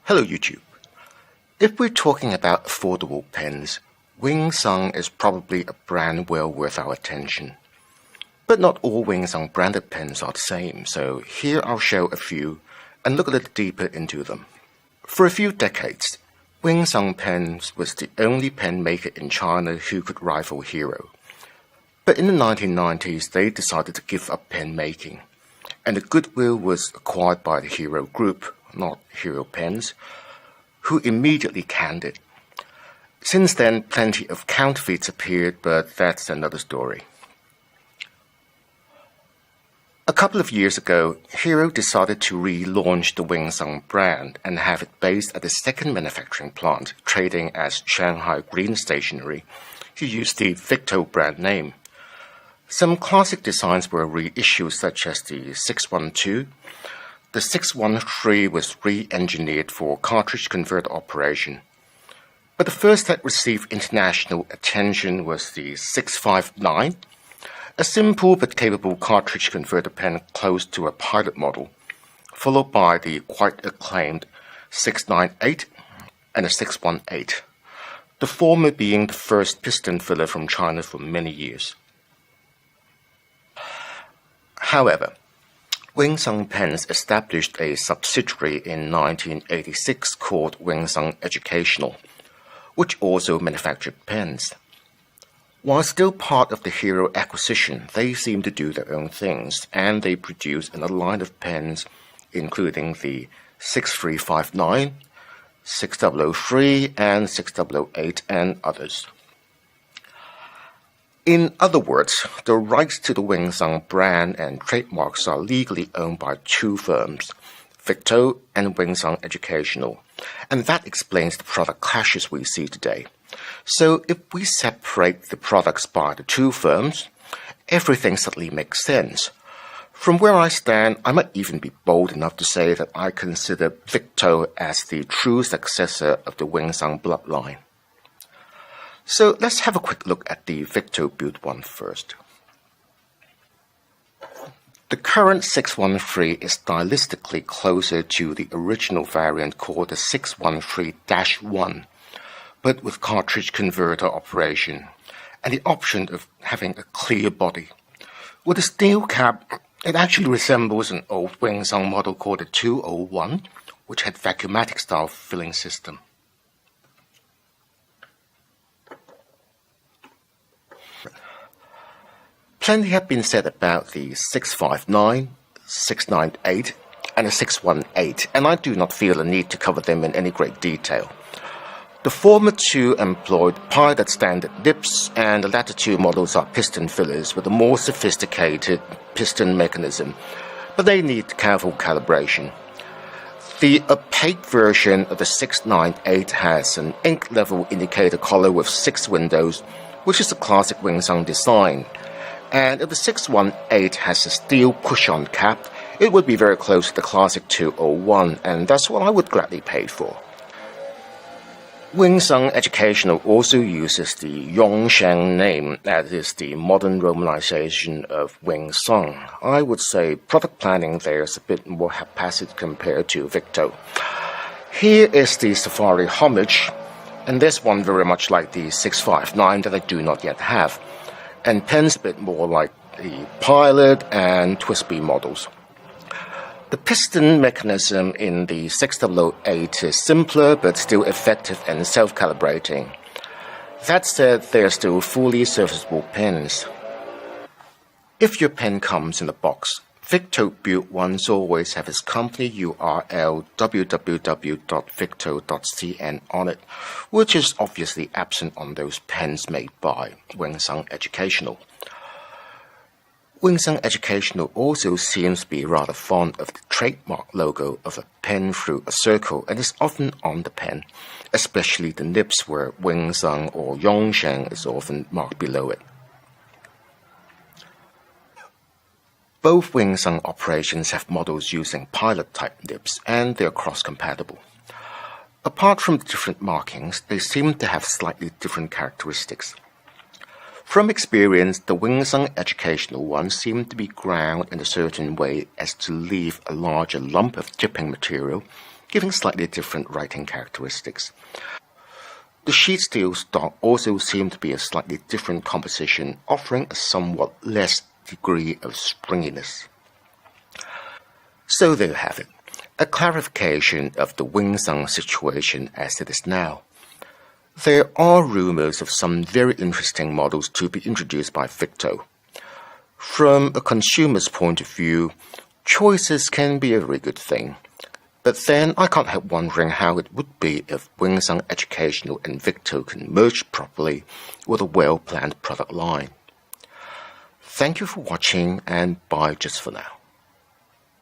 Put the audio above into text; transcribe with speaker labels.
Speaker 1: Hello YouTube. If we're talking about affordable pens, Wing Sung is probably a brand well worth our attention. But not all Wing Sung branded pens are the same, so here I'll show a few and look a little deeper into them. For a few decades, Wing Sung Pens was the only pen maker in China who could rival Hero. But in the 1990s, they decided to give up pen making, and the goodwill was acquired by the Hero Group, not Hero Pens, who immediately canned it. Since then, plenty of counterfeits appeared, but that's another story. A couple of years ago, Hero decided to relaunch the Wing Sung brand and have it based at a second manufacturing plant, trading as Shanghai Green Stationery, to use the Victo brand name. Some classic designs were reissued, such as the 612. The 613 was re-engineered for cartridge converter operation. But the first that received international attention was the 659, a simple but capable cartridge converter pen close to a pilot model, followed by the quite acclaimed 698 and a 618, the former being the first piston filler from China for many years. However, Wing Sung Pens established a subsidiary in 1986 called Wing Sung Educational, which also manufactured pens. While still part of the Hero acquisition, they seem to do their own things, and they produce another line of pens, including the 6359, 6003, and 6008, and others. In other words, the rights to the Wing Sung brand and trademarks are legally owned by two firms, Victo and Wing Sung Educational, and that explains the product clashes we see today. So if we separate the products by the two firms, everything suddenly makes sense. From where I stand, I might even be bold enough to say that I consider Victo as the true successor of the Wing Sung bloodline. So let's have a quick look at the Victo built one first. The current 613 is stylistically closer to the original variant called the 613-1, but with cartridge converter operation and the option of having a clear body. With a steel cap, it actually resembles an old Wing Sung model called the 201, which had vacuumatic style filling system. Plenty have been said about the 659, 698, and the 618, and I do not feel a need to cover them in any great detail. The former two employed pilot standard nips, and the latter two models are piston fillers with a more sophisticated piston mechanism, but they need careful calibration. The opaque version of the 698 has an ink level indicator collar with 6 windows, which is a classic Wing Sung design. And if the 618 has a steel push-on cap, it would be very close to the classic 201, and that's what I would gladly pay for. Wing Sung Educational also uses the Yongsheng name, that is the modern romanization of Wing Sung. I would say product planning there is a bit more haphazard compared to Victo. Here is the Safari Homage, and this one very much like the 659 that I do not yet have, and pens a bit more like the Pilot and Twisby models. The piston mechanism in the 6008 is simpler but still effective and self-calibrating. That said, they are still fully serviceable pens. If your pen comes in a box, Victo built ones always have its company URL www.victo.cn on it, which is obviously absent on those pens made by Wing Sung Educational. Wing Sung Educational also seems to be rather fond of the trademark logo of a pen through a circle and is often on the pen, especially the nips where Wing Sung or Yongsheng is often marked below it. Both Wing Sung operations have models using pilot-type nips, and they are cross-compatible. Apart from different markings, they seem to have slightly different characteristics. From experience, the Wing Sung Educational ones seem to be ground in a certain way as to leave a larger lump of tipping material, giving slightly different writing characteristics. The sheet steel stock also seemed to be a slightly different composition, offering a somewhat less degree of springiness. So there you have it, a clarification of the Wingsung situation as it is now. There are rumors of some very interesting models to be introduced by Victo. From a consumer's point of view, choices can be a very good thing. But then I can't help wondering how it would be if Wingsung Educational and Victo can merge properly with a well-planned product line. Thank you for watching, and bye just for now.